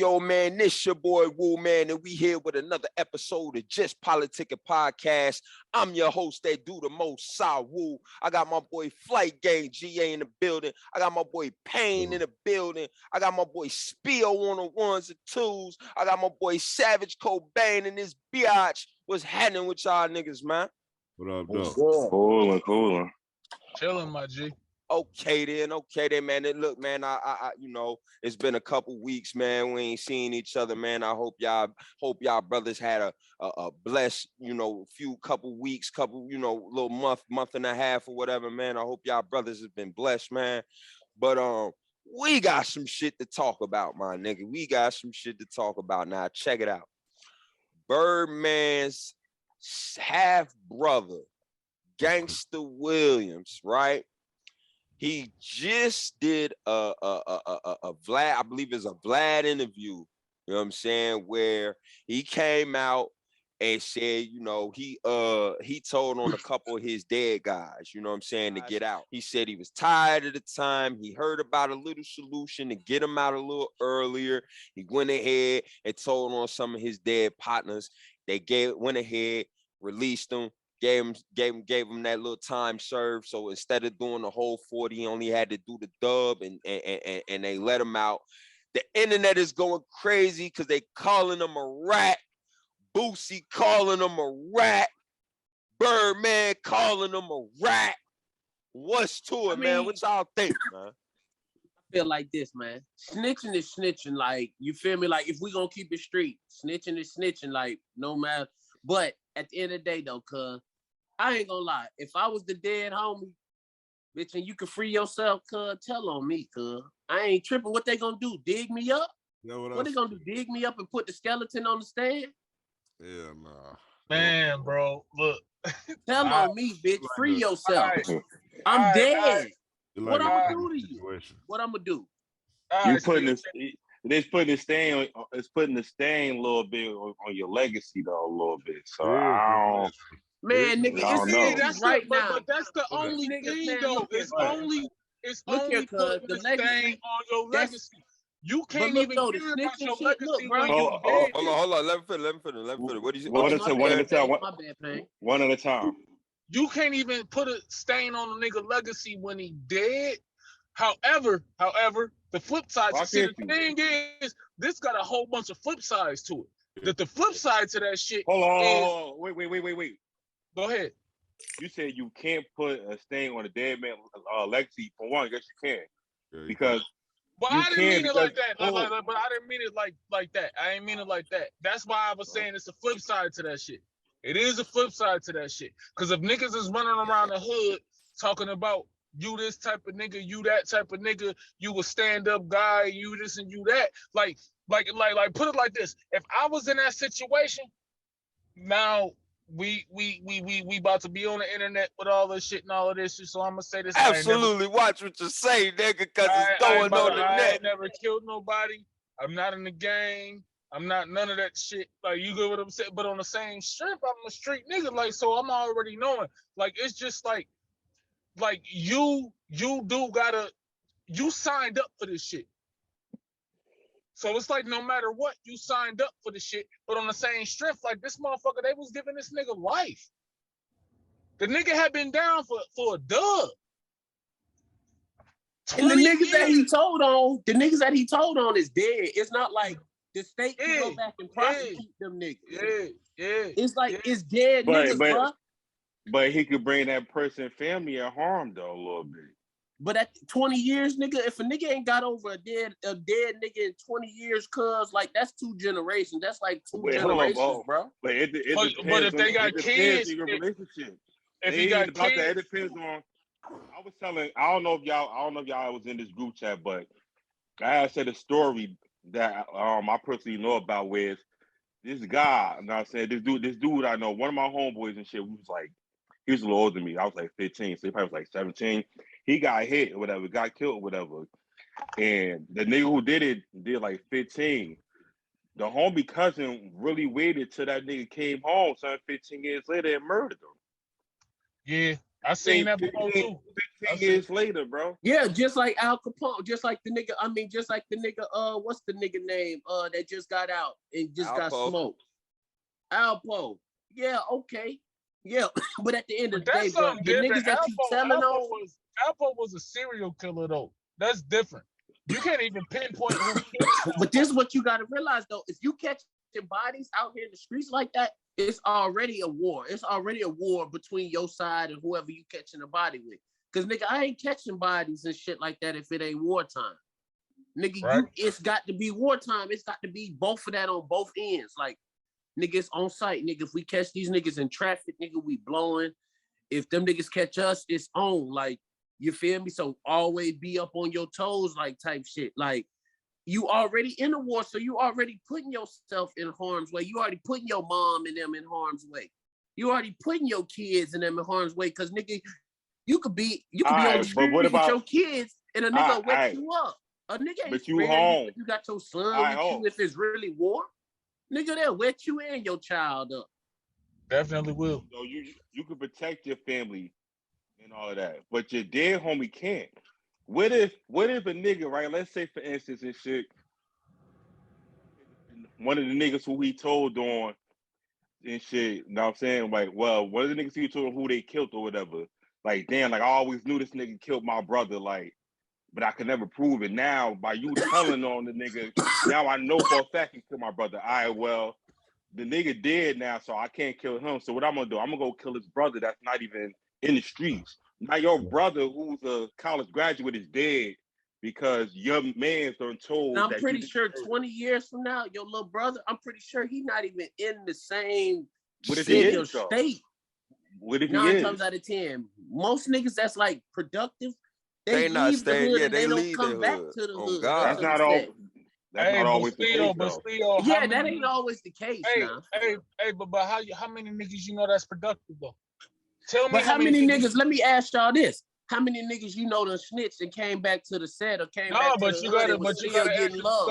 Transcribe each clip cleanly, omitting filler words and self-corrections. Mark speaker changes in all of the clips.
Speaker 1: Yo, man, this your boy Woo, man, and we here with another episode of Just Politic'N Podcast. I'm your host that do the most, Sa Woo. I got my boy Flight Gang GA in the building. I got my boy Payne in the building. I got my boy Spio on the ones and twos. I got my boy Savage Cobain in this biatch. What's happening with y'all niggas, man?
Speaker 2: What up, though?
Speaker 3: Coolin'.
Speaker 4: Chilling, my G.
Speaker 1: Okay then, man. And look, man, I you know, it's been a couple weeks, man. We ain't seen each other, man. I hope y'all brothers had a blessed, you know, couple weeks, little month and a half or whatever, man. I hope y'all brothers have been blessed, man. But we got some shit to talk about, my nigga. We got some shit to talk about. Now, check it out. Birdman's half brother, Gangsta Williams, right? He just did a Vlad, I believe it's a Vlad interview, you know what I'm saying, where he came out and said, you know, he told on a couple of his dead guys, you know what I'm saying, to get out. He said he was tired of the time. He heard about a little solution to get him out a little earlier. He went ahead and told on some of his dead partners. They went ahead, released them. Gave him that little time served. So instead of doing the whole 40, he only had to do the dub, and they let him out. The internet is going crazy because they calling him a rat. Boosie calling him a rat. Birdman calling him a rat. What's to it, man? What y'all think, man?
Speaker 5: I feel like this, man. Snitching is snitching. Like, you feel me? Like, if we gonna keep it street, snitching is snitching. Like, no matter. But at the end of the day, though, cuz, I ain't gonna lie. If I was the dead homie, bitch, and you can free yourself, cuz, tell on me, cuz. I ain't tripping. What they gonna do? Dig me up? What they gonna do? Dig me up and put the skeleton on the stand?
Speaker 2: Yeah, nah.
Speaker 4: Man, bro, look.
Speaker 5: Tell on me, bitch. Free yourself. I'm dead. What I'm gonna do to you? What I'm gonna do?
Speaker 3: You putting this. It's putting the stain. It's putting the stain a little bit on your legacy, though, a little bit. So I don't.
Speaker 5: Man, nigga,
Speaker 4: that's right now. But that's the only thing, though. It's only putting the stain on your legacy. You can't even care about your legacy when you dead.
Speaker 1: Hold on. Let me finish. What do you say?
Speaker 3: One at a time. One at a time.
Speaker 4: You can't even put a stain on a nigga legacy when he dead. However, the flip side. See, the thing is, this got a whole bunch of flip sides to it. That the flip side to that shit.
Speaker 3: Hold on. Wait.
Speaker 4: Go ahead.
Speaker 3: You said you can't put a stain on a dead man legacy. For one, yes, you can. Because.
Speaker 4: But I didn't mean it like that. But I didn't mean it like that. I didn't mean it like that. That's why I was saying it's a flip side to that shit. It is a flip side to that shit. Because if niggas is running around the hood talking about you this type of nigga, you that type of nigga, you a stand-up guy, you this and you that, like put it like this. If I was in that situation, now we about to be on the internet with all this shit and all of this shit. So I'm gonna say this.
Speaker 1: Absolutely, watch what you say, nigga, because it's going on the net.
Speaker 4: I ain't never killed nobody. I'm not in the gang. I'm not none of that shit. Like, you get what I'm saying? But on the same strip, I'm a street nigga. Like, so I'm already knowing. Like, it's just like you signed up for this shit. So it's like, no matter what, you signed up for the shit. But on the same strength, like, this motherfucker, they was giving this nigga life. The nigga had been down for a dub.
Speaker 5: And the niggas that he told on is dead. It's not like the state can go back and prosecute them niggas.
Speaker 4: Yeah.
Speaker 5: It's like, it's dead niggas, bro.
Speaker 3: But he could bring that person and family at harm, though, a little bit.
Speaker 5: But at 20 years, nigga, if a nigga ain't got over a dead nigga in 20 years, cuz, like, that's 2 generations. That's like 2 generations, bro.
Speaker 3: But
Speaker 4: if they got kids, if he got kids,
Speaker 3: it depends on. I don't know if y'all was in this group chat, but I said a story that I personally know about, where this guy, you know what I'm saying, this dude I know, one of my homeboys and shit, he was a little older than me. I was like 15, so he probably was like 17. He got hit or whatever, got killed or whatever. And the nigga who did it did like 15. The homie cousin really waited till that nigga came home, 15 years later, and murdered him.
Speaker 4: Yeah, I seen that before too.
Speaker 3: 10 years later, bro.
Speaker 5: Yeah, just like Al Capone, just like the nigga, what's the nigga name? That just got out and just got smoked. Alpo. Yeah, okay. Yeah, but at the end of the day, bro, the niggas that you telling on.
Speaker 4: Alpo was a serial killer, though. That's different. You can't even pinpoint who.
Speaker 5: But this is what you got to realize, though. If you catch bodies out here in the streets like that, it's already a war. It's already a war between your side and whoever you catching a body with. Because, nigga, I ain't catching bodies and shit like that if it ain't wartime. Nigga, right? It's got to be wartime. It's got to be both of that on both ends. Like, nigga, it's on site. Nigga, if we catch these niggas in traffic, nigga, we blowing. If them niggas catch us, it's on. Like, you feel me? So always be up on your toes, like type shit. Like, you already in a war, so you already putting yourself in harm's way. You already putting your mom and them in harm's way. You already putting your kids and them in harm's way. Cause nigga, you could be on the street with your kids and a nigga wake you up. A nigga ain't
Speaker 3: you home.
Speaker 5: You got your son with you if it's really war. Nigga, they'll wet you and your child up.
Speaker 4: Definitely will.
Speaker 3: So you can protect your family and all of that, but your dead homie can't. What if a nigga, right? Let's say for instance and shit, one of the niggas who he told on and shit, you know what I'm saying? Like, well, one of the niggas he told who they killed or whatever. Like, damn, like I always knew this nigga killed my brother, like, but I could never prove it. Now, by you telling on the nigga, now I know for a fact he killed my brother. All right, well, the nigga dead now, so I can't kill him. So what I'm gonna do? I'm gonna go kill his brother that's not even in the streets. Now your brother, who's a college graduate, is dead because your man's done told.
Speaker 5: Now, I'm pretty sure 20 years from now, your little brother, I'm pretty sure he's not even in the same city or state.
Speaker 3: What if
Speaker 5: 9 times out of 10, most niggas that's like productive, they leave the hood and they don't come back to the hood.
Speaker 3: That's not all. That's not always the case,
Speaker 4: though.
Speaker 5: Yeah, that ain't always the case.
Speaker 4: But how many niggas you know that's productive though? Tell me.
Speaker 5: But how many niggas? Let me ask y'all this: how many niggas you know done snitched and came back to the set or came back to the hood and was still getting love?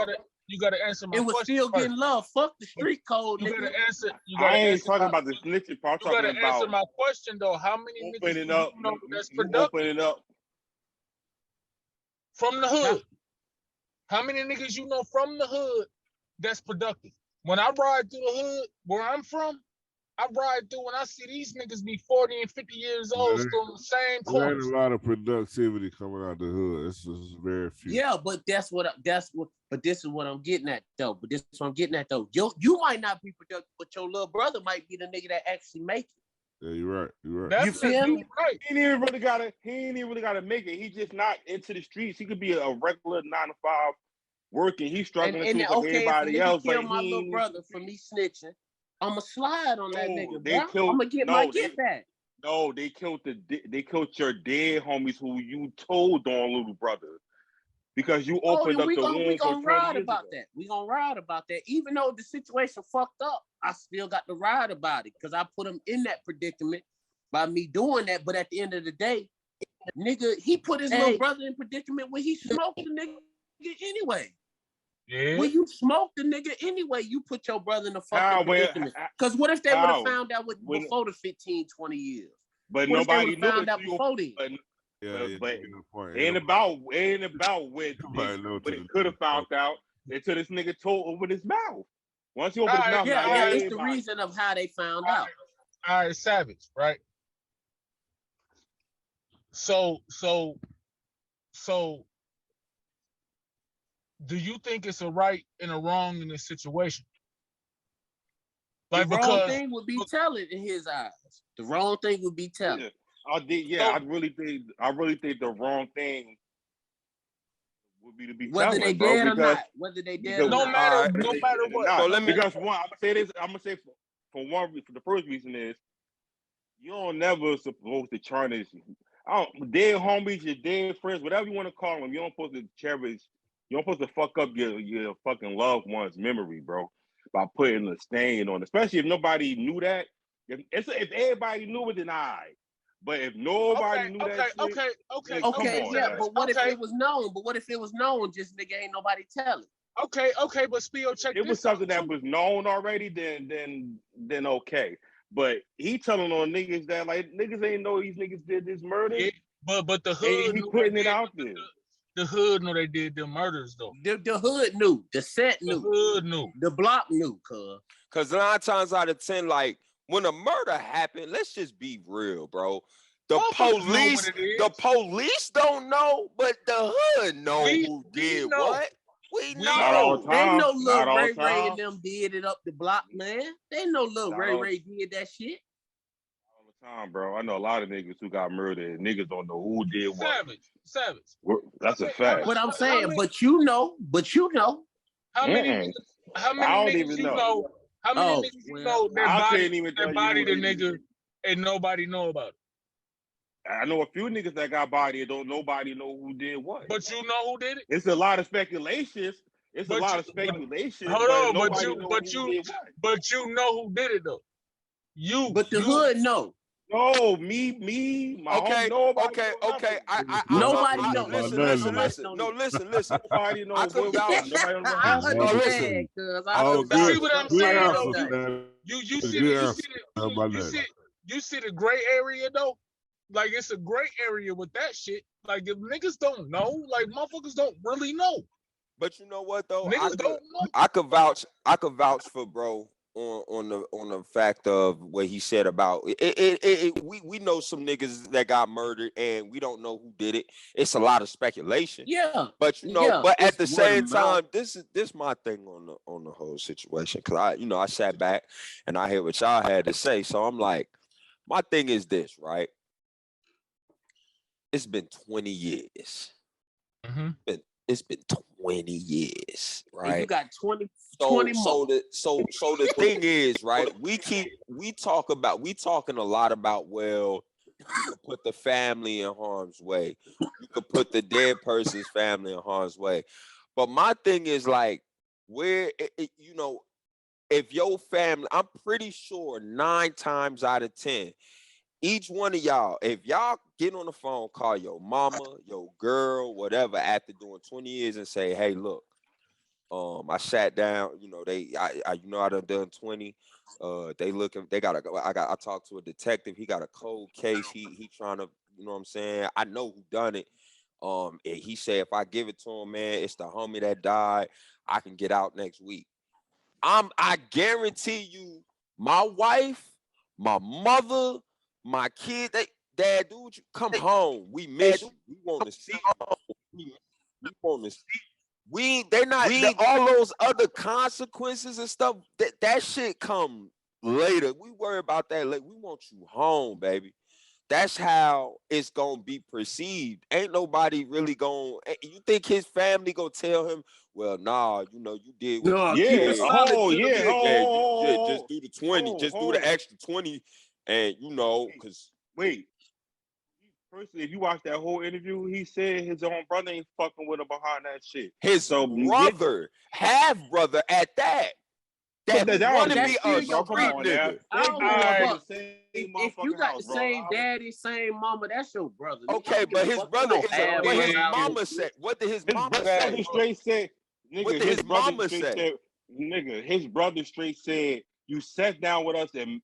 Speaker 4: You gotta answer my question.
Speaker 5: It was still getting love. Fuck the street code.
Speaker 4: You gotta answer.
Speaker 3: I ain't talking about the snitching part.
Speaker 4: You gotta answer my question though. How many niggas you know that's productive?
Speaker 3: Open it up.
Speaker 4: From the hood. How many niggas you know from the hood that's productive? When I ride through the hood where I'm from, I ride through and I see these niggas be 40 and 50 years old still in the same corner.
Speaker 2: There ain't a lot of productivity coming out the hood. It's just very few.
Speaker 5: Yeah, but but this is what I'm getting at though. You might not be productive, but your little brother might be the nigga that actually make it.
Speaker 2: Yeah, you're right. You're right.
Speaker 5: You feel me?
Speaker 3: Right. He ain't even really gotta make it. He's just not into the streets. He could be a regular 9 to 5 working. He's struggling too like everybody else.
Speaker 5: Kill my little brother for me snitching. I'ma slide on that nigga, bro. I'ma get my get back.
Speaker 3: No, they killed your dead homies who you told on little brother. Because you opened up the womb.
Speaker 5: We gonna ride about that. We gonna ride about that. Even though the situation fucked up, I still got to ride about it because I put him in that predicament by me doing that. But at the end of the day, nigga, he put his little brother in predicament when he smoked the nigga anyway.
Speaker 4: Yeah.
Speaker 5: When you smoke the nigga anyway, you put your brother in a fucking predicament. Because what if they would have found out before the 15, 20 years?
Speaker 3: But nobody knew
Speaker 5: found out before then.
Speaker 3: But ain't about what it could have found out until this nigga told open his mouth. Once you open his mouth,
Speaker 5: it's the reason of how they found out.
Speaker 4: All right, Savage, right? So do you think it's a right and a wrong in this situation?
Speaker 5: Like the wrong thing would be telling in his eyes. The wrong thing would be telling.
Speaker 3: I really think the wrong thing would be to be
Speaker 5: whether
Speaker 3: telling,
Speaker 5: they dead or not. Whether they dead or not.
Speaker 4: No matter what.
Speaker 3: So let me, because one, I'm gonna say this. I'm gonna say for the first reason is you don't never supposed to tarnish. Dead homies, your dead friends, whatever you want to call them. You don't supposed to cherish. You don't supposed to fuck up your fucking loved one's memory, bro, by putting a stain on. Especially if nobody knew that. If everybody knew it, then all right. But if nobody knew that shit,
Speaker 5: but what if it was known? But what if it was known? Just nigga ain't nobody telling.
Speaker 4: Okay, but Spio, check this out.
Speaker 3: It was something that was known already, then okay. But he telling on niggas that like niggas ain't know these niggas did this murder.
Speaker 4: But the hood
Speaker 3: He
Speaker 4: knew
Speaker 3: putting
Speaker 4: they
Speaker 3: it
Speaker 4: did,
Speaker 3: out there.
Speaker 4: the hood knew they did the murders though.
Speaker 5: The hood knew. The set
Speaker 4: The
Speaker 5: knew.
Speaker 4: hood knew.
Speaker 5: The block knew, cuz.
Speaker 1: Because 9 times out of 10, like when a murder happened, let's just be real, bro. The police don't know, but the hood know who did what. We know.
Speaker 3: Not all the
Speaker 5: They
Speaker 3: time.
Speaker 5: know
Speaker 3: Not
Speaker 5: Lil
Speaker 3: all
Speaker 5: Ray
Speaker 3: the
Speaker 5: Ray
Speaker 3: time.
Speaker 5: and them did it up the block, man. They know Lil Ray Ray did that shit.
Speaker 3: All the time, bro. I know a lot of niggas who got murdered. Niggas don't know who did what.
Speaker 4: Savage.
Speaker 3: That's a fact.
Speaker 5: But I'm saying, but you know.
Speaker 4: How many niggas you know? How many niggas you know that bodied a nigga and nobody know about it?
Speaker 3: I know a few niggas that got bodied. Don't nobody know who did what.
Speaker 4: But you know who did it?
Speaker 3: It's a lot of speculations. Hold on,
Speaker 4: but you know who did it though.
Speaker 5: But the hood know.
Speaker 3: No, me, my
Speaker 1: okay,
Speaker 3: nobody.
Speaker 1: Okay.
Speaker 5: Nobody knows.
Speaker 1: Listen. No, listen.
Speaker 3: Nobody knows.
Speaker 1: I could vouch.
Speaker 5: understand, cuz
Speaker 4: You see the gray area though? Like it's a gray area with that shit. Like if niggas don't know, like motherfuckers don't really know.
Speaker 1: But you know what though?
Speaker 4: Niggas don't know.
Speaker 1: I could vouch for bro on the fact of what he said about it. We know some niggas that got murdered and we don't know who did it. It's a lot of speculation.
Speaker 5: Yeah.
Speaker 1: But you know, but at the same time, this my thing on the whole situation. Cause I sat back and I heard what y'all had to say. So I'm like, my thing is this, right? It's been 20 years.
Speaker 5: Mm-hmm.
Speaker 1: It's been 20 years, right?
Speaker 5: And you got 20
Speaker 1: more. So
Speaker 5: So
Speaker 1: the thing is, right? We talking a lot about, well, you could put the family in harm's way. You could put the dead person's family in harm's way. But my thing is like, where if your family, I'm pretty sure 9 times out of 10. Each one of y'all, if y'all get on the phone, call your mama, your girl, whatever, after doing 20 years and say, hey, look, I sat down, I done 20. They looking, I talked to a detective. He got a cold case. He trying to, you know what I'm saying? I know who done it. He said, if I give it to him, man, it's the homie that died. I can get out next week. I guarantee you, my wife, my mother, my kid, Dad, dude, you come home. We miss you. We want to see you. We want to see. All those other consequences and stuff, that shit come later. We worry about that later. We want you home, baby. That's how it's gonna be perceived. Ain't nobody really gonna. You think his family gonna tell him, well, nah, you did what you did. Just do the 20, just do the extra 20, and because
Speaker 3: wait. Personally, if you watch that whole interview, he said his own brother ain't fucking with him behind that shit.
Speaker 1: His brother, half brother at that. That want to be a street nigga.
Speaker 5: If you got the same daddy, same mama, that's your brother.
Speaker 1: Okay, but his brother is what his mama said. What did his mama say?
Speaker 3: What did his mama say? Nigga, his brother straight said, you sat down with us and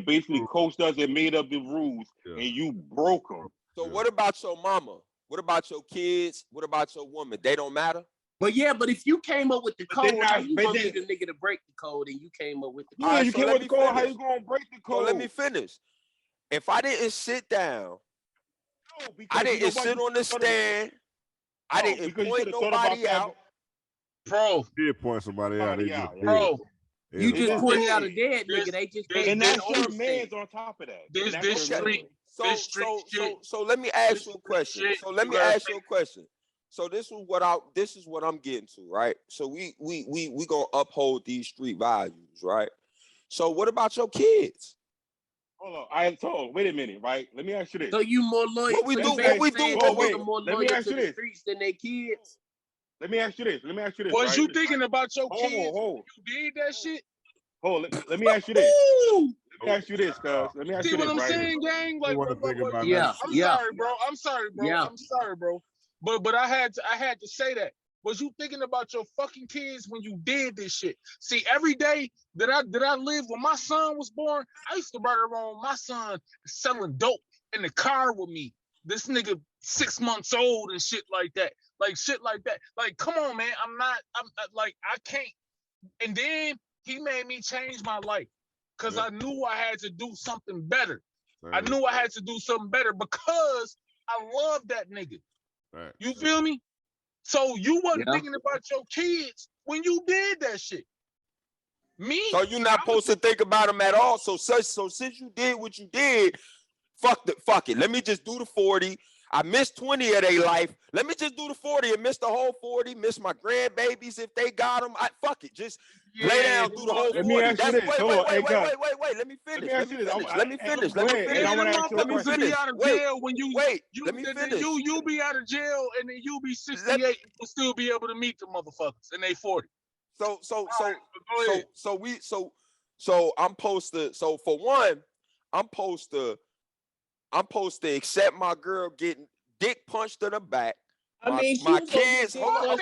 Speaker 3: basically coached us and made up the rules, and you broke them.
Speaker 1: So what about your mama? What about your kids? What about your woman? They don't matter?
Speaker 5: But if you came up with the code, how you gonna need a nigga to break the code and you came up with the code?
Speaker 3: Yeah, you came up with the code, how you gonna break the code?
Speaker 1: So let me finish. If I didn't sit down, I didn't sit on the stand, I didn't point nobody out.
Speaker 4: Bro.
Speaker 2: You did point somebody out.
Speaker 4: Bro.
Speaker 5: You just pointed out a dead nigga. They just
Speaker 3: and that's your man's on top of that.
Speaker 1: So let me ask you a question. So this is what I'm getting to, right? So we gonna uphold these street values, right? So what about your kids?
Speaker 3: Hold on, wait a minute, right? Let me ask you this.
Speaker 5: So you more loyal?
Speaker 1: What we do?
Speaker 5: More loyal to the streets than their kids?
Speaker 3: Let me ask you this.
Speaker 4: Was you thinking about your kids? You did that shit?
Speaker 3: Let me ask you this. Let me ask you this, cuz.
Speaker 4: See what I'm saying, gang? Like, I'm sorry, bro. But I had to say that. Was you thinking about your fucking kids when you did this shit? See, every day that I lived when my son was born, I used to run around my son selling dope in the car with me. This nigga 6 months old and shit like that. Like shit like that. Like, come on, man. I'm like, I can't. And then he made me change my life because I knew I had to do something better. I knew I had to do something better because I love that nigga.
Speaker 2: Right.
Speaker 4: You feel me? So you wasn't thinking about your kids when you did that shit. Me?
Speaker 1: So you're not supposed to think about them at all. So since you did what you did, fuck it. Let me just do the 40. I missed 20 of their life. Let me just do the 40 and miss the whole 40. Miss my grandbabies if they got them. Fuck it. Just lay down, do the whole 40.
Speaker 3: Wait. Let me finish.
Speaker 1: Let me finish. Let me finish.
Speaker 4: You be out of jail and then you be 68 and still be able to meet the motherfuckers and they 40.
Speaker 1: So I'm supposed to. So for one, I'm supposed to accept my girl getting dick punched in the back. My kids. Hold on.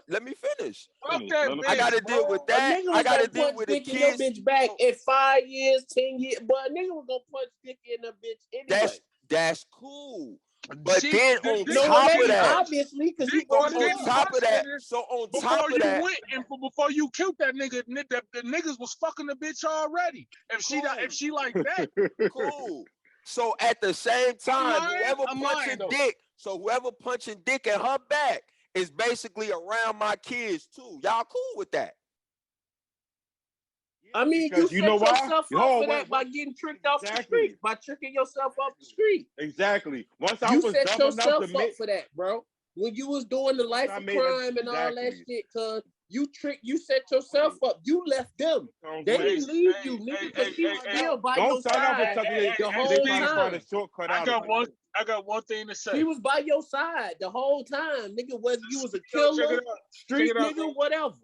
Speaker 1: Let me finish. I gotta deal with that. I gotta deal with the kids.
Speaker 5: Your bitch back in 5 years, 10 years, but a nigga was gonna punch dick in a bitch anyway.
Speaker 1: That's cool. But then on top of that,
Speaker 5: obviously, because you
Speaker 1: on top of that,
Speaker 4: before you killed that nigga, the niggas was fucking the bitch already. If she like that,
Speaker 1: cool. So at the same time, whoever punching dick in her back is basically around my kids too. Y'all cool with that?
Speaker 5: I mean, you set yourself up for that by getting tricked off the street, by tricking yourself off the street.
Speaker 3: Exactly. Once I
Speaker 5: you
Speaker 3: was
Speaker 5: set yourself
Speaker 3: up
Speaker 5: for that, bro. When you was doing the life of crime and all that shit, cuz you set yourself up. You left them. They didn't leave you, nigga, because she was still by your side the whole time.
Speaker 4: I got one thing to say.
Speaker 5: She was by your side the whole time, nigga. Whether you was a killer, street nigga, whatever.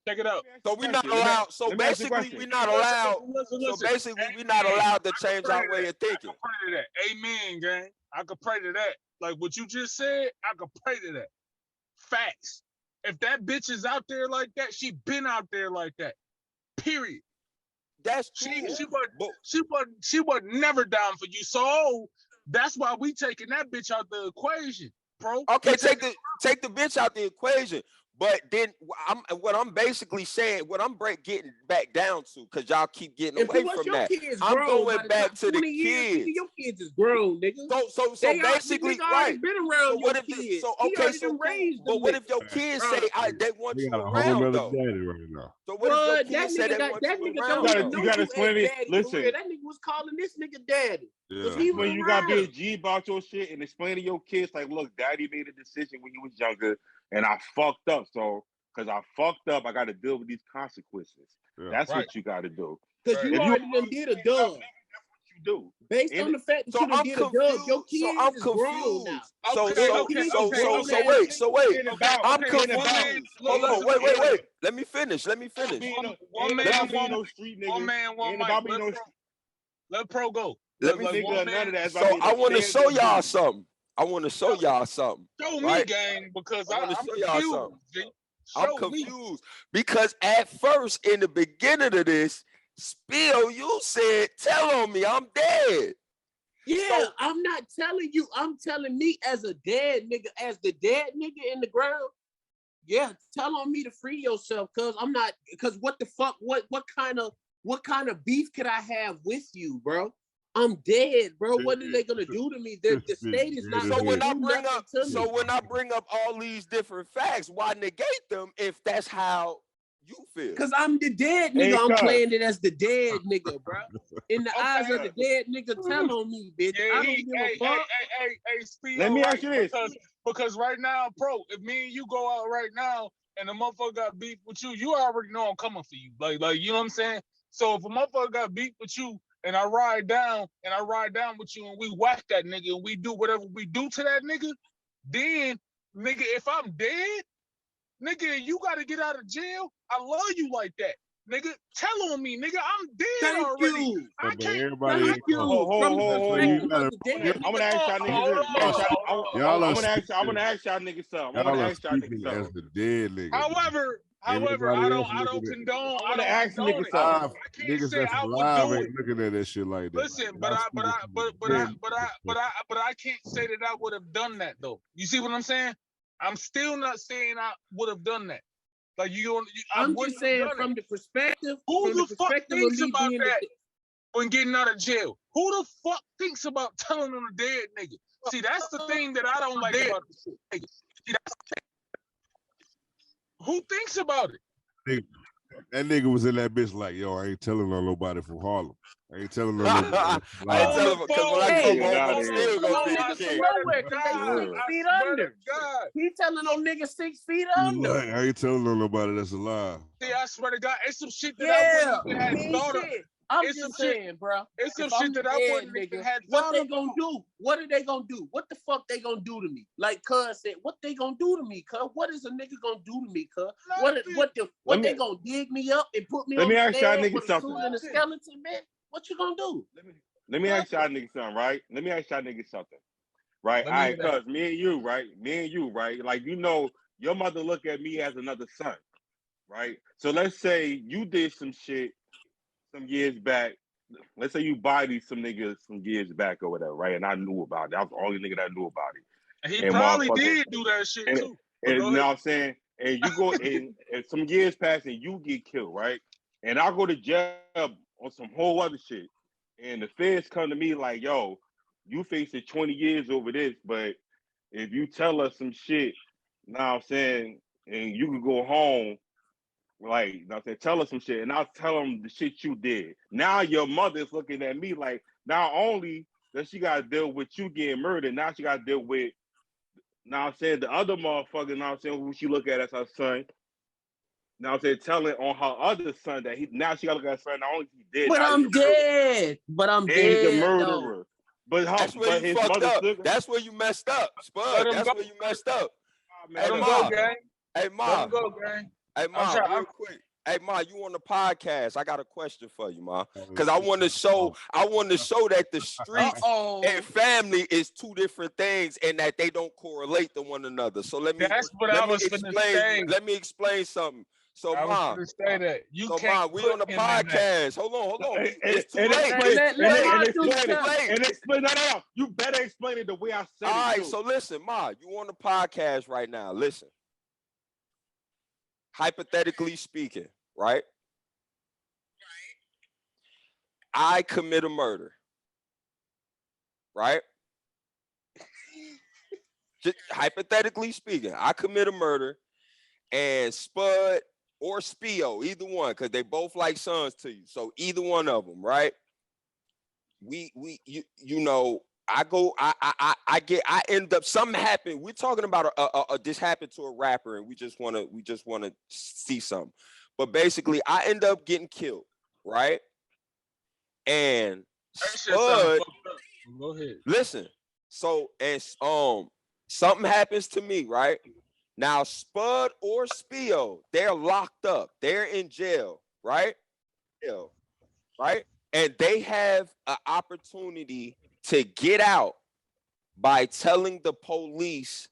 Speaker 4: Check it out.
Speaker 1: So we're not allowed. So basically, we're not allowed. So basically, we're not allowed to change our way of thinking.
Speaker 4: I can pray to that. Amen, gang. I could pray to that. Like what you just said, I could pray to that. Facts. If that bitch is out there like that, she been out there like that. Period.
Speaker 1: That's true.
Speaker 4: She was never down for you. So that's why we taking that bitch out the equation, bro.
Speaker 1: Okay, take the bitch out the equation. But then what I'm basically saying, what I'm getting back down to, because y'all keep getting away from that. I'm going back to the kids.
Speaker 5: Your kids is grown, nigga.
Speaker 1: So basically, right.
Speaker 5: Been around your kids.
Speaker 1: But what if your kids say they want you around though? So what if your kids say they want you around?
Speaker 3: You gotta explain it. Listen,
Speaker 5: that nigga was calling this nigga daddy.
Speaker 3: When you gotta be a G about your shit and explain to your kids, like, look, daddy made a decision when you was younger. And I fucked up, so because I fucked up, I got to deal with these consequences. Yeah. That's what you got to do.
Speaker 5: Because you already done did a dub.
Speaker 3: What you do
Speaker 5: based on the fact that you done did a dub, your kids is grown now.
Speaker 1: So wait. I'm confused. Hold on, wait. Let me finish.
Speaker 4: One man, one mic. Let Pro go.
Speaker 1: Let me none of that. So I want to show y'all something.
Speaker 4: Show me, gang, because I'm confused.
Speaker 1: I'm confused because at first, in the beginning of this spiel, you said, "Tell on me, I'm dead."
Speaker 5: Yeah, so, I'm not telling you. I'm telling me as a dead nigga, as the dead nigga in the ground. Yeah, tell on me to free yourself, cause I'm not. Cause what the fuck? What kind of beef could I have with you, bro? I'm dead, bro. What are they gonna do to me? The state is not.
Speaker 1: So when I bring up all these different facts, why negate them if that's how you feel?
Speaker 5: Because I'm the dead nigga. I'm playing it as the dead nigga, bro. In the eyes of the dead nigga, tell on me, bitch. I don't give a fuck.
Speaker 4: Hey, Speed.
Speaker 3: Let me ask you this.
Speaker 4: Because right now, Pro, if me and you go out right now and the motherfucker got beef with you, you already know I'm coming for you. Like you know what I'm saying? So if a motherfucker got beef with you, and I ride down with you and we whack that nigga and we do whatever we do to that nigga, then, nigga, if I'm dead, nigga, you gotta get out of jail. I love you like that. Nigga, tell on me, nigga, I'm dead already.
Speaker 5: You.
Speaker 4: I can't.
Speaker 2: Everybody
Speaker 3: hold. I'm gonna ask y'all niggas. I'm gonna ask y'all niggas something.
Speaker 2: Y'all are speaking as the dead nigga.
Speaker 4: However, I don't condone. I don't condone it. I can't say I would do it.
Speaker 2: Ain't looking at that shit like that.
Speaker 4: Listen, but I can't say that I would have done that though. You see what I'm saying? I'm still not saying I would have done that. Like
Speaker 5: I'm just saying from the perspective.
Speaker 4: Who the fuck thinks about that when getting out of jail? Who the fuck thinks about telling them a dead nigga? See, that's the thing that I don't like about this shit. Who thinks about it?
Speaker 2: That nigga was in that bitch like, yo, I ain't telling on nobody from Harlem. I ain't telling on nobody.
Speaker 1: I ain't telling because when I come home, I'm still gonna be the king.
Speaker 5: He telling on niggas 6 feet under.
Speaker 2: Like, I ain't telling on nobody that's alive.
Speaker 4: See, I swear to God, it's some shit that I wouldn't even have thought of.
Speaker 5: I'm just saying, bro.
Speaker 4: It's some shit that I wouldn't even have
Speaker 5: thought of. What they gonna do? What are they gonna do? What the fuck they gonna do to me? Like Cuz said, what they gonna do to me, Cuz? What is a nigga gonna do to me, Cuz? What they gonna dig me up and put me on the bed with a suit and a skeleton, man? What you gonna do?
Speaker 3: Let me ask y'all niggas something, right? Right? All right, Cuz me and you, right? Like, you know, your mother look at me as another son, right? So let's say you did some shit some years back. Let's say you bodied some niggas some years back or whatever, right? And I knew about it. I was the only nigga that knew about it.
Speaker 4: And he probably did do that shit too.
Speaker 3: And you know what I'm saying? And you go and some years pass and you get killed, right? And I go to jail on some whole other shit. And the feds come to me like, yo, you facing 20 years over this, but if you tell us some shit, you know what I'm saying, and you can go home, like, you know what I'm saying, tell us some shit, and I'll tell them the shit you did. Now your mother's looking at me like, not only does she got to deal with you getting murdered, now she got to deal with, you know what I'm saying, the other motherfucker, you know what I'm saying, who she look at as her son. Now I'm saying, telling on her other son that now she got to look at her son, not only he did.
Speaker 5: But I'm dead.
Speaker 3: He's a murderer.
Speaker 5: Though.
Speaker 3: But
Speaker 1: that's where you fucked up. That's where you messed up, Spud. That's where you messed up.
Speaker 4: Let him go, gang.
Speaker 1: Hey, Ma.
Speaker 4: Let him go, gang.
Speaker 1: Hey, Ma, real quick. Hey, Ma, you on the podcast? I got a question for you, Ma. Because I want to show that the streets and family is two different things and that they don't correlate to one another. So let me explain something. So, Ma,
Speaker 4: say that.
Speaker 1: Ma, we on the podcast. Hold on. It's too late.
Speaker 3: And explain that out. You better explain it the way I said it.
Speaker 1: All right, so listen, Ma, you on the podcast right now. Listen. Hypothetically speaking, right? I commit a murder, right? Just hypothetically speaking, I commit a murder, and Spud or Spio, either one, because they both like sons to you. So either one of them, right? You know, I end up, something happened. We're talking about this happened to a rapper, and we just want to see something. But basically, I end up getting killed, right? And Spud,
Speaker 4: go ahead.
Speaker 1: Listen. So something happens to me, right? Now Spud or Spio, they're locked up. They're in jail, right? Right? And they have an opportunity to get out by telling the police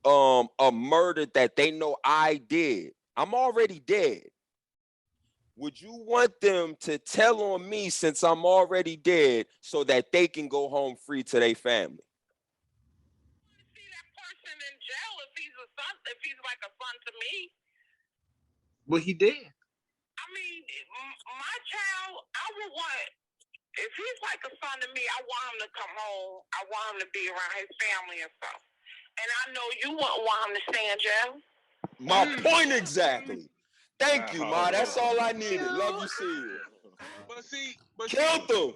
Speaker 1: a murder that they know I did. I'm already dead. Would you want them to tell on me since I'm already dead so that they can go home free to their family?
Speaker 6: See that person in jail if he's like a son to me.
Speaker 5: Well, he did.
Speaker 6: I mean, my child, I would want, if he's like a son to me, I want him to come home. I want him to be around his family and stuff. And I know you wouldn't want him to stay in jail.
Speaker 1: My point exactly. Thank you, Ma. That's all I needed. Love you, see you.
Speaker 4: But
Speaker 1: killed them.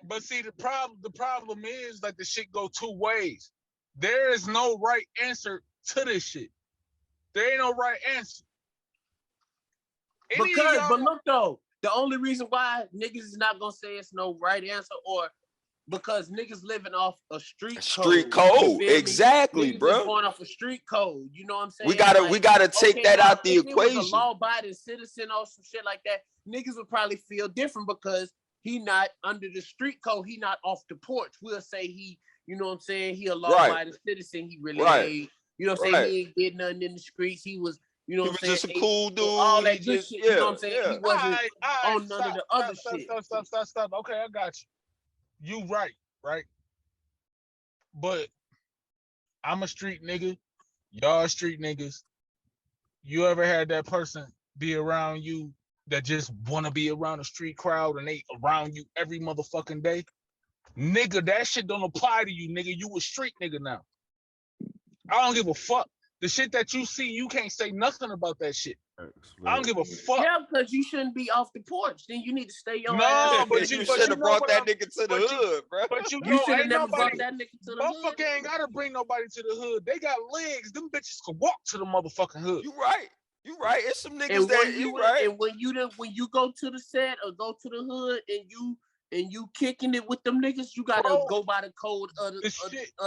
Speaker 4: But see, the problem is like the shit go two ways. There is no right answer to this shit. There ain't no right answer.
Speaker 5: But look though, the only reason why niggas is not gonna say it's no right answer, or because niggas living off a street code.
Speaker 1: Exactly,
Speaker 5: niggas
Speaker 1: bro.
Speaker 5: Going off a street code. You know what I'm saying?
Speaker 1: We gotta take that out the equation.
Speaker 5: If he was a law-abiding citizen or some shit like that, niggas would probably feel different because he not under the street code. He not off the porch. We'll say he, you know what I'm saying? He a law-abiding citizen. He really ain't, you know what I'm saying? He ain't did nothing in the streets. He was You know
Speaker 1: He
Speaker 5: what
Speaker 1: was
Speaker 5: I'm
Speaker 1: just a
Speaker 5: saying?
Speaker 1: cool dude.
Speaker 5: All that
Speaker 1: He
Speaker 5: good
Speaker 1: just,
Speaker 5: shit. You know
Speaker 1: yeah,
Speaker 5: what I'm saying?
Speaker 1: yeah.
Speaker 5: He wasn't on none of the other
Speaker 4: stop,
Speaker 5: shit.
Speaker 4: stop. Okay, I got you. You right? But I'm a street nigga. Y'all street niggas. You ever had that person be around you that just want to be around the street crowd and they around you every motherfucking day? Nigga, that shit don't apply to you, nigga. You a street nigga now. I don't give a fuck. The shit that you see, you can't say nothing about that shit. I don't give a fuck.
Speaker 5: Yeah, because you shouldn't be off the porch. Then you need to stay your
Speaker 4: No,
Speaker 5: ass.
Speaker 4: but
Speaker 1: you should have brought that nigga to the hood, bro.
Speaker 4: But you
Speaker 5: You
Speaker 4: know,
Speaker 5: should have
Speaker 4: ain't
Speaker 5: never
Speaker 4: nobody.
Speaker 5: brought that nigga to the
Speaker 4: Motherfucker
Speaker 5: hood.
Speaker 4: ain't gotta bring nobody to the hood. They got legs. Them bitches can walk to the motherfucking hood.
Speaker 1: You right. You right. It's some niggas
Speaker 5: And
Speaker 1: that
Speaker 5: when
Speaker 1: you right.
Speaker 5: and when you go to the set or go to the hood and you kicking it with them niggas, you gotta go by the code of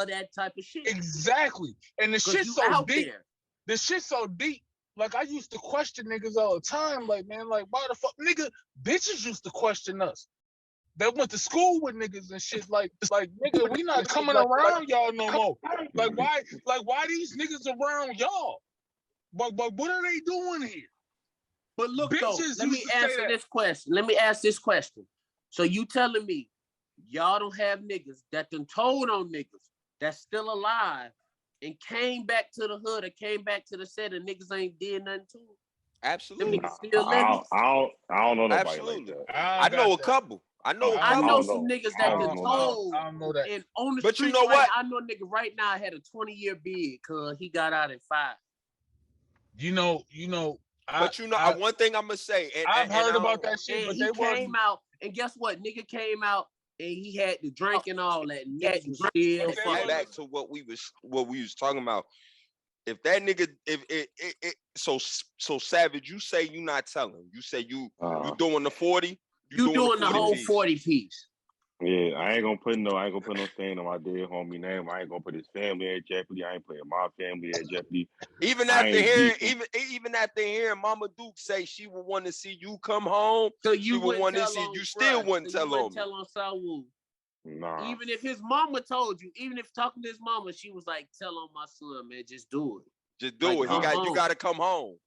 Speaker 5: that type of shit.
Speaker 4: Exactly. And the shit's so
Speaker 5: out
Speaker 4: deep.
Speaker 5: there.
Speaker 4: The shit's so deep. Like I used to question niggas all the time. Like, man, like why the fuck nigga bitches used to question us. They went to school with niggas and shit. Like nigga, we not coming around y'all no more. Like why these niggas around y'all? But what are they doing here?
Speaker 5: But look
Speaker 4: Bitches
Speaker 5: though, let me
Speaker 4: used to say
Speaker 5: answer
Speaker 4: that.
Speaker 5: this question. Let me ask this question. So you telling me y'all don't have niggas that done told on niggas that's still alive and came back to the hood or came back to the set and niggas ain't did nothing to them?
Speaker 1: Absolutely.
Speaker 5: Them niggas still living?
Speaker 3: I don't know nobody
Speaker 1: Absolutely.
Speaker 3: like that.
Speaker 1: I know a couple. I know a
Speaker 5: I
Speaker 1: couple.
Speaker 5: know some niggas that done told.
Speaker 4: I don't know that.
Speaker 5: And on the
Speaker 1: But you
Speaker 5: street,
Speaker 1: know what?
Speaker 5: I know a nigga right now had a 20-year bid cause he got out in 5.
Speaker 4: You know.
Speaker 1: One thing I'm gonna say, and
Speaker 4: I've heard about that shit, but
Speaker 5: he
Speaker 4: they
Speaker 5: came out, and guess what? Nigga came out and he had the drink and all that, and niggas was still
Speaker 1: get back to what we was talking about. If that nigga, so Savage, you say you not telling. You say you doing the 40.
Speaker 5: You doing the whole
Speaker 1: piece.
Speaker 5: 40 piece.
Speaker 3: Yeah, I ain't gonna put no stain on my dead homie name. I ain't gonna put his family at jeopardy. I ain't putting my family at jeopardy.
Speaker 1: Even after hearing Mama Duke say she would want to see you come home,
Speaker 5: so you
Speaker 1: would want to see you still wouldn't tell on me.
Speaker 5: Tell on Saul.
Speaker 3: Nah.
Speaker 5: Even if his mama told you, even if talking to his mama, she was like, "Tell on my son, man, just do it.
Speaker 1: Just do it. You got to come home."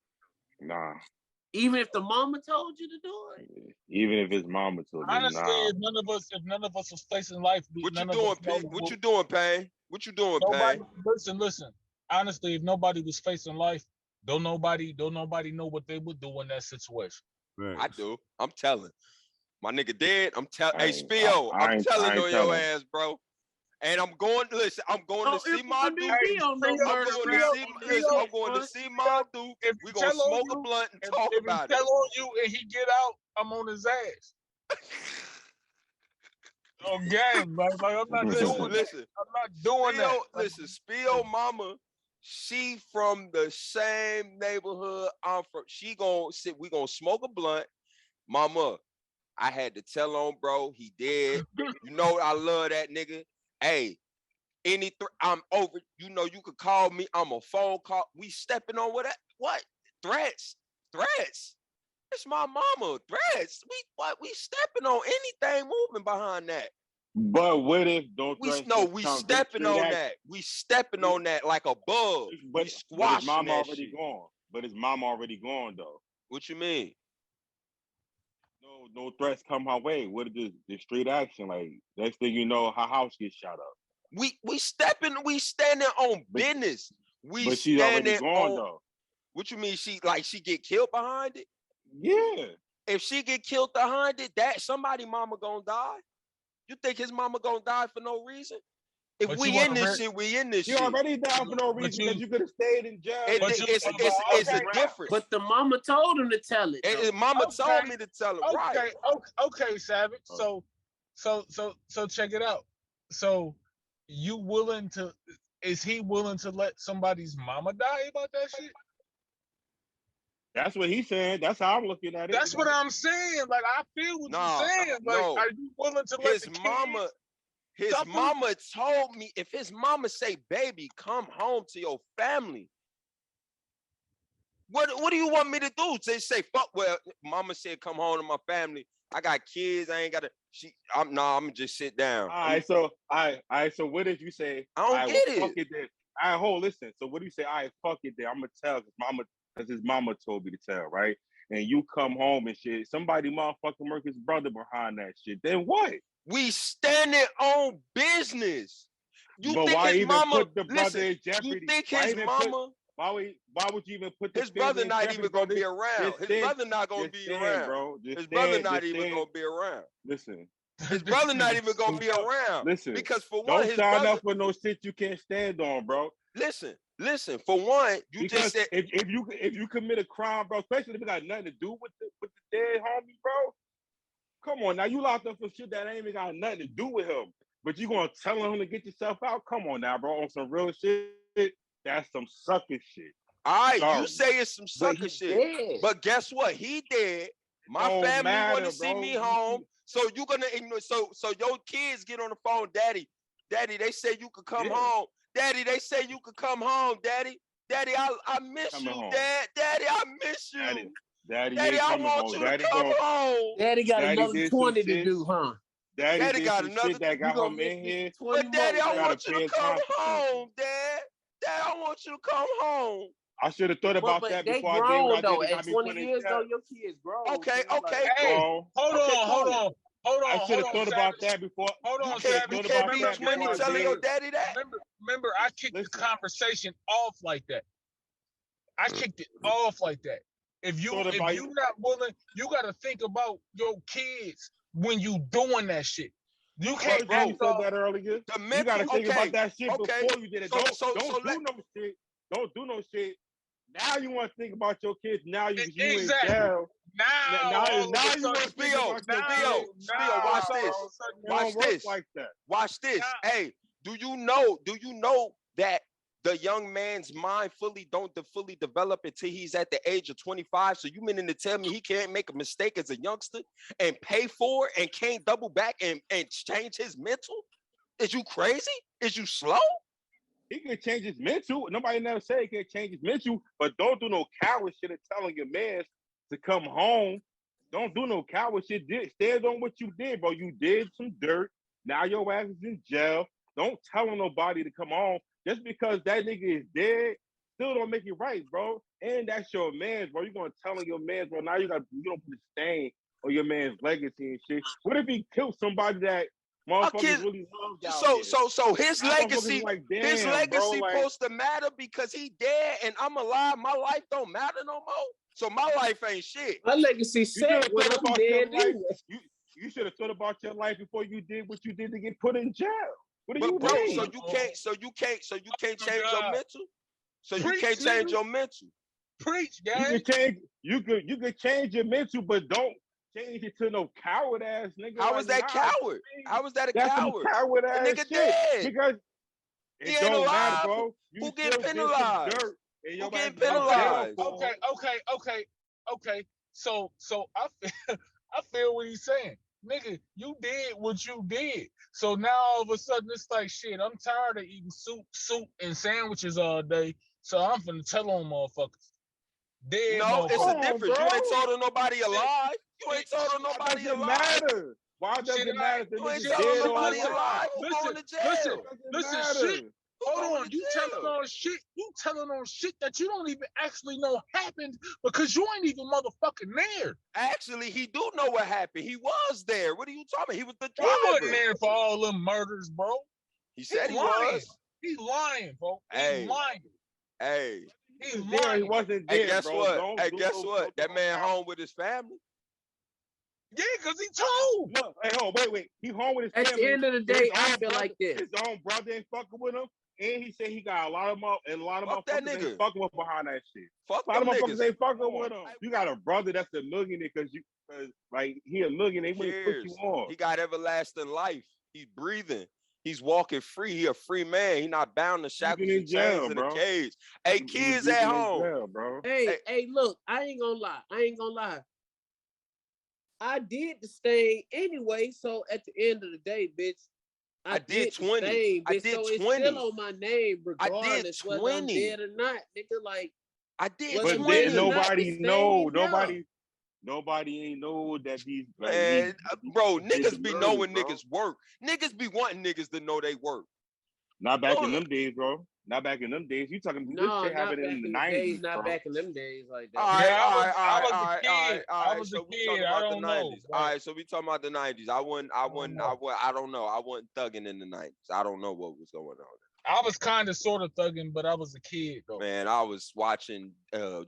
Speaker 3: Nah.
Speaker 5: Even if the mama told you to do it.
Speaker 3: Even if his mama told me,
Speaker 4: honestly,
Speaker 3: nah.
Speaker 4: if none of us was facing life,
Speaker 1: What you doing, Pete? What you doing, Payne? What you doing, Payne?
Speaker 4: Listen. Honestly, if nobody was facing life, don't nobody know what they would do in that situation.
Speaker 2: Right.
Speaker 1: I do. I'm telling. My nigga dead. I'm telling. Hey, Spio, I'm telling on your ass, bro. And I'm going. Listen, I'm going to see my dude. I'm going to see my dude. We gonna smoke a blunt and talk about it.
Speaker 4: If he tell on you and he get out, I'm on his ass. Oh, gang, like I'm not doing that. I'm not doing that.
Speaker 1: Listen, Spio mama, she from the same neighborhood I'm from. She gonna sit. We gonna smoke a blunt, mama. I had to tell on, bro. He dead. You know I love that nigga. Hey, I'm over. You know you could call me. I'm a phone call. We stepping on what? Threats. It's my mama. Threats. We stepping on anything moving behind that.
Speaker 3: But what if
Speaker 1: we stepping on that. We stepping on that like a bug.
Speaker 3: But
Speaker 1: his mama
Speaker 3: already gone. But his mama already gone though.
Speaker 1: What you mean?
Speaker 3: No threats come her way. What is the street action? Like next thing you know, her house gets shot up.
Speaker 1: We standing on business.
Speaker 3: But she's already gone though.
Speaker 1: What you mean? She get killed behind it?
Speaker 3: Yeah.
Speaker 1: If she get killed behind it, that somebody mama gonna die. You think his mama gonna die for no reason? If we in this shit, we in this shit.
Speaker 3: You already died for no reason because you could have stayed in jail.
Speaker 1: It's a difference.
Speaker 5: But the mama told him to tell it.
Speaker 1: Mama told me to tell it. Right.
Speaker 4: Okay, Savage. So check it out. So is he willing to let somebody's mama die about that shit?
Speaker 3: That's what he's saying. That's how I'm looking at it.
Speaker 4: That's what I'm saying. Like I feel what you're saying. Like, are you willing to let
Speaker 1: his mama told me if his mama say, "Baby, come home to your family." What do you want me to do? They say, "Fuck." Well, mama said, "Come home to my family. I got kids. I ain't got to." I'm gonna just sit down.
Speaker 3: All right. So what if you say?
Speaker 1: I don't get it.
Speaker 3: Fuck it then. All right, listen. So what do you say? All right, fuck it then. I'm gonna tell his mama. because his mama told me to tell, right? And you come home and shit, somebody motherfucking murk his brother behind that shit. Then what?
Speaker 1: We standing on business. You
Speaker 3: but
Speaker 1: think
Speaker 3: why
Speaker 1: his
Speaker 3: even
Speaker 1: mama?
Speaker 3: put the brother
Speaker 1: Listen,
Speaker 3: in jeopardy?
Speaker 1: you think
Speaker 3: why
Speaker 1: his
Speaker 3: even
Speaker 1: mama?
Speaker 3: why would you even put the
Speaker 1: His brother
Speaker 3: in
Speaker 1: not
Speaker 3: jeopardy,
Speaker 1: even gonna be around. His brother not gonna be around.
Speaker 3: Bro.
Speaker 1: His brother not even gonna be around.
Speaker 3: Listen.
Speaker 1: His brother not even gonna be around.
Speaker 3: Listen.
Speaker 1: Because for one,
Speaker 3: don't
Speaker 1: his
Speaker 3: sign
Speaker 1: brother,
Speaker 3: up for no shit you can't stand on, bro.
Speaker 1: Listen. For one, you
Speaker 3: because
Speaker 1: just said
Speaker 3: if you commit a crime, bro, especially if it got nothing to do with the dead homie, bro. Come on, now you locked up for shit that ain't even got nothing to do with him. But you gonna tell him to get yourself out? Come on now, bro. On some real shit, that's some sucker shit.
Speaker 1: All right,
Speaker 3: Sorry.
Speaker 1: you say it's some sucker shit.
Speaker 5: dead.
Speaker 1: But guess what? He dead. My family want to see me home. So you gonna ignore? So your kids get on the phone, Daddy, they say you could come home. Daddy, they say you could come home. Daddy, I miss
Speaker 3: Coming
Speaker 1: you,
Speaker 3: home.
Speaker 1: Dad. Daddy, I miss you.
Speaker 3: Daddy,
Speaker 1: I want you to come home.
Speaker 5: Daddy got
Speaker 3: Daddy
Speaker 5: another 20 to do, huh?
Speaker 3: Daddy
Speaker 1: got
Speaker 3: did
Speaker 1: another
Speaker 3: shit that got him in here.
Speaker 1: But Daddy, I want you to come
Speaker 3: consequences.
Speaker 1: home, Dad. Dad, I want you to come home.
Speaker 3: I should have thought about that
Speaker 5: they
Speaker 3: before
Speaker 5: grown,
Speaker 3: I did
Speaker 5: though.
Speaker 3: what I
Speaker 5: At
Speaker 3: did.
Speaker 5: 20 years, though, your kids grown.
Speaker 1: Okay,
Speaker 5: so
Speaker 1: okay,
Speaker 4: Hey,
Speaker 1: cool.
Speaker 4: hold on.
Speaker 3: I should have thought about that before.
Speaker 4: Hold on,
Speaker 1: You can't be 20 telling your daddy that.
Speaker 4: Remember, I kicked the conversation off like that. I kicked it off like that. If you're not willing, you got to think about your kids when you doing that shit. You can't
Speaker 3: You said that earlier. You got to think about that shit before you did it. Don't do no shit. Now you want to think about your kids. Now you in jail. Now you want to think about your kids.
Speaker 1: Watch this.
Speaker 3: Like that.
Speaker 1: Watch this. Hey, do you know that the young man's mind don't fully develop until he's at the age of 25? So you meaning to tell me he can't make a mistake as a youngster and pay for it and can't double back and change his mental? Is you crazy? Is you slow?
Speaker 3: He can change his mental. Nobody never said he can't change his mental, but don't do no coward shit of telling your man to come home. Don't do no coward shit. Stand on what you did, bro. You did some dirt. Now your ass is in jail. Don't tell nobody to come home. Just because that nigga is dead, still don't make it right, bro. And that's your man's, bro. You're gonna tell your man's, bro. Now you don't put a stain on your man's legacy and shit. What if he killed somebody that motherfuckers really love?
Speaker 1: So his legacy,
Speaker 3: like, damn,
Speaker 1: his legacy
Speaker 3: bro,
Speaker 1: supposed to matter because he dead and I'm alive. My life don't matter no more. So my life ain't shit.
Speaker 5: My legacy set when I'm dead anyway.
Speaker 3: You should have thought about your life before you did what you did to get put in jail. What do you
Speaker 1: bro,
Speaker 3: mean?
Speaker 1: so you can't change your mental. So you can't
Speaker 4: Preach,
Speaker 1: change
Speaker 4: nigga.
Speaker 1: your mental.
Speaker 4: Preach, guys.
Speaker 3: You could change your mental, but don't change it to no coward ass nigga.
Speaker 1: How was that coward? How was that a
Speaker 3: That's
Speaker 1: coward?
Speaker 3: Some coward ass
Speaker 1: nigga
Speaker 3: shit.
Speaker 1: Dead.
Speaker 3: Because
Speaker 1: he
Speaker 3: it
Speaker 1: ain't
Speaker 3: don't
Speaker 1: alive.
Speaker 3: matter, bro.
Speaker 1: Who getting penalized? Who getting penalized?
Speaker 4: Okay. So I feel what he's saying. Nigga, you did what you did. So now all of a sudden it's like, shit, I'm tired of eating soup and sandwiches all day. So I'm finna tell on motherfuckers. Dead
Speaker 1: no, it's a difference.
Speaker 3: Bro.
Speaker 1: You ain't told on nobody alive. You ain't told on nobody alive.
Speaker 3: Matter. Why does it matter?
Speaker 1: You ain't told on nobody alive. Who going to jail?
Speaker 4: Listen, shit. Hold on, you telling on shit that you don't even actually know happened because you ain't even motherfucking there.
Speaker 1: Actually, he do know what happened. He was there. What are you talking about? He was the driver.
Speaker 4: He wasn't there for all them murders, bro.
Speaker 1: He said he
Speaker 4: lying.
Speaker 1: was.
Speaker 4: He's lying, bro.
Speaker 1: He's
Speaker 4: lying.
Speaker 1: Hey.
Speaker 4: He's lying.
Speaker 3: He wasn't there,
Speaker 1: guess
Speaker 3: bro.
Speaker 1: what? Guess what? That man home with his family.
Speaker 4: Yeah, because he told.
Speaker 3: Look, hey, wait. He home with his family.
Speaker 5: At the end of the day, I feel like this.
Speaker 3: His own brother ain't fucking with him. And he said he got a lot of
Speaker 1: that
Speaker 3: motherfuckers
Speaker 1: nigga.
Speaker 3: ain't fucking with behind that shit.
Speaker 1: Fuck
Speaker 3: a lot of
Speaker 1: them
Speaker 3: motherfuckers
Speaker 1: niggas.
Speaker 3: ain't fucking with him. You got a brother that's a millionaire because like he a millionaire. They wouldn't put you on.
Speaker 1: He got everlasting life. He's breathing. He's walking free. He a free man. He not bound to shackles and chains in a cage. Hey, kids at home.
Speaker 3: Jail, bro.
Speaker 5: Hey, look, I ain't gonna lie. I did the stain anyway, so at the end of the day, bitch, I did 20. Stain, bitch, so 20. It's still on my name, regardless whether I'm dead or not, nigga. Like
Speaker 1: I did,
Speaker 3: but
Speaker 1: 20.
Speaker 3: then nobody know. Nobody ain't know that these
Speaker 1: man, bro. Niggas be knowing niggas work. Niggas be wanting niggas to know they work.
Speaker 3: Not back in them days, bro. Not back in them days. You talking this
Speaker 5: No,
Speaker 3: shit
Speaker 5: not
Speaker 3: happened
Speaker 5: back
Speaker 3: in the
Speaker 5: in the
Speaker 3: 90s,
Speaker 5: days. Not
Speaker 3: bro.
Speaker 5: back in them days like that.
Speaker 1: All right,
Speaker 4: Yeah,
Speaker 1: all right,
Speaker 4: I was
Speaker 1: all
Speaker 4: a
Speaker 1: right,
Speaker 4: kid.
Speaker 1: all right, all
Speaker 4: I
Speaker 1: right.
Speaker 4: was
Speaker 1: So
Speaker 4: a
Speaker 1: we
Speaker 4: kid.
Speaker 1: talking
Speaker 4: I
Speaker 1: about the
Speaker 4: don't know.
Speaker 1: 90s. All right, so we talking about the 90s. I don't know. I wasn't thugging in the 90s. I don't know what was going on.
Speaker 4: I was kind of sort of thugging, but I was a kid though.
Speaker 1: Man, I was watching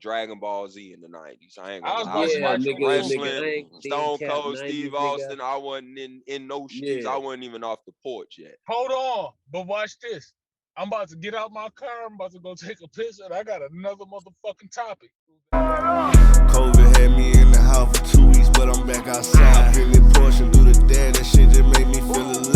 Speaker 1: Dragon Ball Z in the 90s. I ain't gonna
Speaker 4: I was
Speaker 1: lie. I was
Speaker 4: watching
Speaker 1: watching
Speaker 5: nigga,
Speaker 1: wrestling,
Speaker 5: I ain't
Speaker 1: Stone
Speaker 5: cap,
Speaker 1: Cold,
Speaker 5: 90s,
Speaker 1: Steve
Speaker 5: nigga.
Speaker 1: Austin. I wasn't in no streets.
Speaker 5: Yeah.
Speaker 1: I wasn't even off the porch yet.
Speaker 4: Hold on, but watch this. I'm about to get out my car. I'm about to go take a piss, and I got another motherfucking topic.
Speaker 7: COVID had me in the house for 2 weeks, but I'm back outside. I feel it pushing through the day. That shit just made me feel alive.